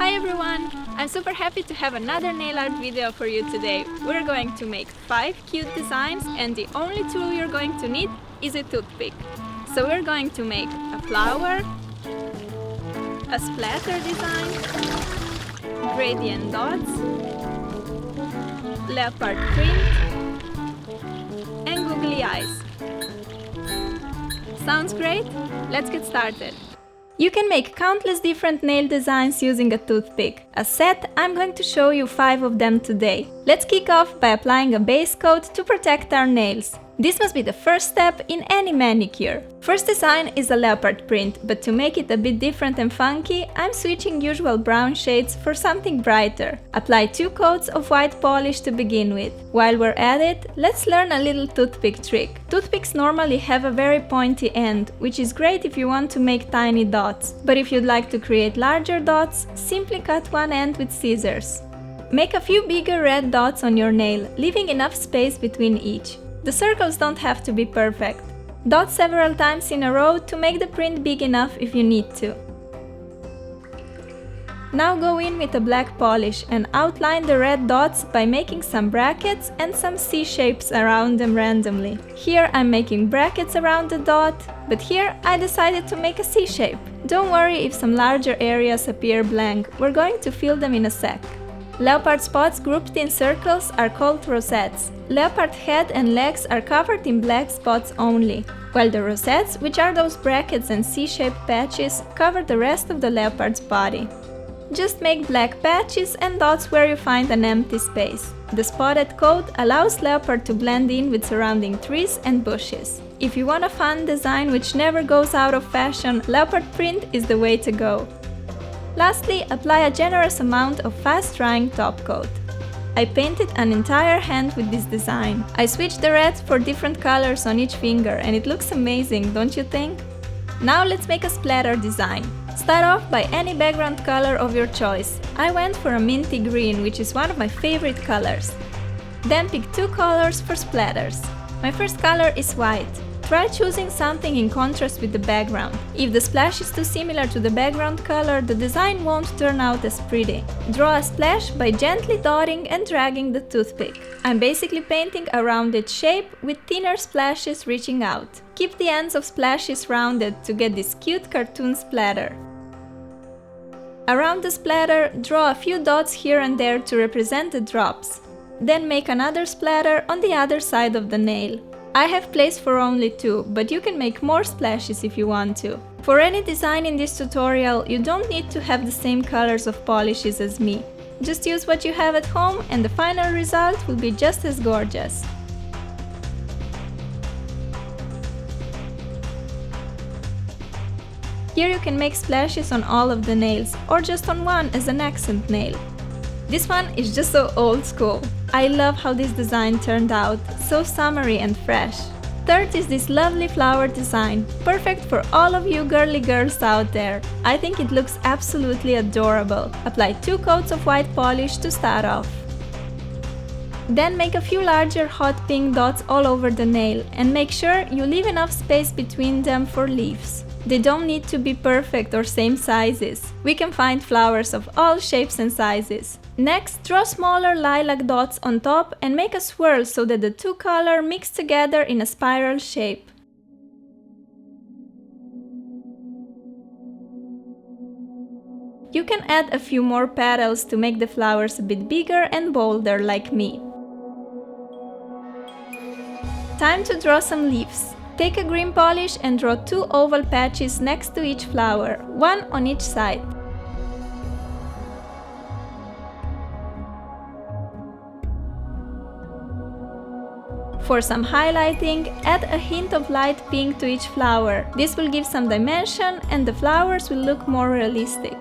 Hi everyone! I'm super happy to have another nail art video for you today. We're going to make 5 cute designs and the only tool you're going to need is a toothpick. So we're going to make a flower, a splatter design, gradient dots, leopard print and googly eyes. Sounds great? Let's get started! You can make countless different nail designs using a toothpick. As said, I'm going to show you 5 of them today. Let's kick off by applying a base coat to protect our nails. This must be the first step in any manicure. First design is a leopard print, but to make it a bit different and funky, I'm switching usual brown shades for something brighter. Apply 2 coats of white polish to begin with. While we're at it, let's learn a little toothpick trick. Toothpicks normally have a very pointy end, which is great if you want to make tiny dots. But if you'd like to create larger dots, simply cut one end with scissors. Make a few bigger red dots on your nail, leaving enough space between each. The circles don't have to be perfect. Dot several times in a row to make the print big enough if you need to. Now go in with a black polish and outline the red dots by making some brackets and some C shapes around them randomly. Here I'm making brackets around the dot, but here I decided to make a C shape. Don't worry if some larger areas appear blank, we're going to fill them in a sec. Leopard spots grouped in circles are called rosettes. Leopard head and legs are covered in black spots only, while the rosettes, which are those brackets and C-shaped patches, cover the rest of the leopard's body. Just make black patches and dots where you find an empty space. The spotted coat allows leopard to blend in with surrounding trees and bushes. If you want a fun design which never goes out of fashion, leopard print is the way to go. Lastly, apply a generous amount of fast-drying top coat. I painted an entire hand with this design. I switched the reds for different colors on each finger and it looks amazing, don't you think? Now let's make a splatter design. Start off by any background color of your choice. I went for a minty green, which is one of my favorite colors. Then pick 2 colors for splatters. My first color is white. Try choosing something in contrast with the background. If the splash is too similar to the background color, the design won't turn out as pretty. Draw a splash by gently dotting and dragging the toothpick. I'm basically painting a rounded shape with thinner splashes reaching out. Keep the ends of splashes rounded to get this cute cartoon splatter. Around the splatter, draw a few dots here and there to represent the drops. Then make another splatter on the other side of the nail. I have place for only 2, but you can make more splashes if you want to. For any design in this tutorial, you don't need to have the same colors of polishes as me. Just use what you have at home and the final result will be just as gorgeous. Here you can make splashes on all of the nails, or just on one as an accent nail. This one is just so old school. I love how this design turned out, so summery and fresh. Third is this lovely flower design, perfect for all of you girly girls out there. I think it looks absolutely adorable. Apply 2 coats of white polish to start off. Then make a few larger hot pink dots all over the nail and make sure you leave enough space between them for leaves. They don't need to be perfect or same sizes. We can find flowers of all shapes and sizes. Next, draw smaller lilac dots on top and make a swirl so that the 2 colors mix together in a spiral shape. You can add a few more petals to make the flowers a bit bigger and bolder like me. Time to draw some leaves. Take a green polish and draw 2 oval patches next to each flower, one on each side. For some highlighting, add a hint of light pink to each flower. This will give some dimension and the flowers will look more realistic.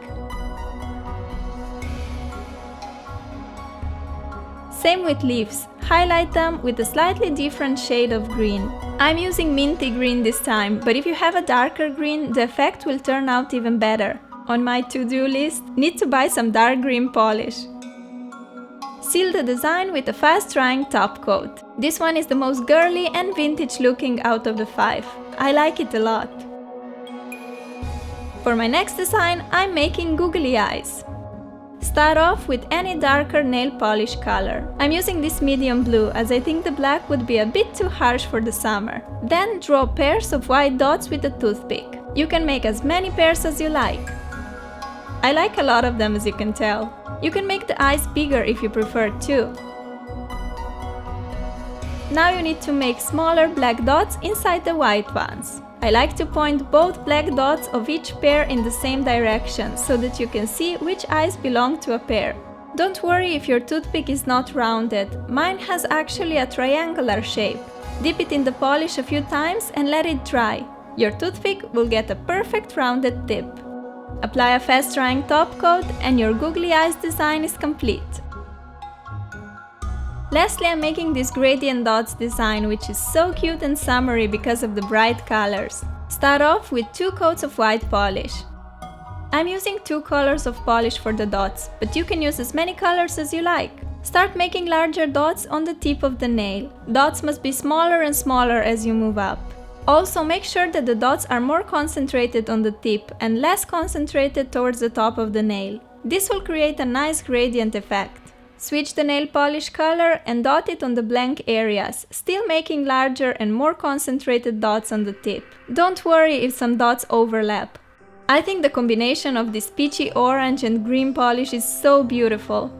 Same with leaves. Highlight them with a slightly different shade of green. I'm using minty green this time, but if you have a darker green, the effect will turn out even better. On my to-do list, need to buy some dark green polish. Seal the design with a fast-drying top coat. This one is the most girly and vintage looking out of the 5. I like it a lot. For my next design, I'm making googly eyes. Start off with any darker nail polish color. I'm using this medium blue as I think the black would be a bit too harsh for the summer. Then draw pairs of white dots with a toothpick. You can make as many pairs as you like. I like a lot of them, as you can tell. You can make the eyes bigger if you prefer too. Now you need to make smaller black dots inside the white ones. I like to point both black dots of each pair in the same direction so that you can see which eyes belong to a pair. Don't worry if your toothpick is not rounded. Mine has actually a triangular shape. Dip it in the polish a few times and let it dry. Your toothpick will get a perfect rounded tip. Apply a fast drying top coat and your googly eyes design is complete. Lastly, I'm making this gradient dots design, which is so cute and summery because of the bright colors. Start off with 2 coats of white polish. I'm using 2 colors of polish for the dots, but you can use as many colors as you like. Start making larger dots on the tip of the nail. Dots must be smaller and smaller as you move up. Also, make sure that the dots are more concentrated on the tip and less concentrated towards the top of the nail. This will create a nice gradient effect. Switch the nail polish color and dot it on the blank areas, still making larger and more concentrated dots on the tip. Don't worry if some dots overlap. I think the combination of this peachy orange and green polish is so beautiful.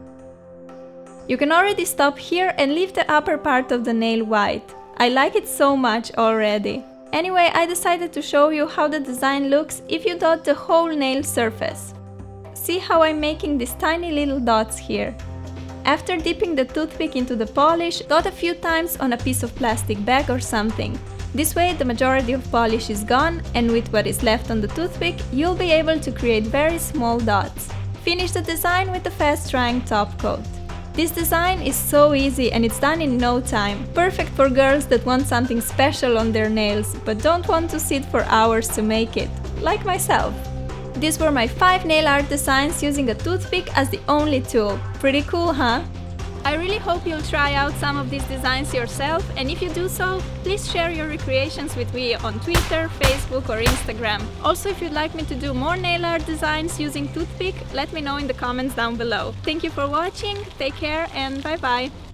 You can already stop here and leave the upper part of the nail white. I like it so much already. Anyway, I decided to show you how the design looks if you dot the whole nail surface. See how I'm making these tiny little dots here. After dipping the toothpick into the polish, dot a few times on a piece of plastic bag or something. This way the majority of polish is gone, and with what is left on the toothpick, you'll be able to create very small dots. Finish the design with a fast drying top coat. This design is so easy and it's done in no time. Perfect for girls that want something special on their nails, but don't want to sit for hours to make it, like myself. These were my 5 nail art designs using a toothpick as the only tool. Pretty cool, huh? I really hope you'll try out some of these designs yourself, and if you do so, please share your recreations with me on Twitter, Facebook or Instagram. Also, if you'd like me to do more nail art designs using toothpick, let me know in the comments down below. Thank you for watching, take care and bye bye!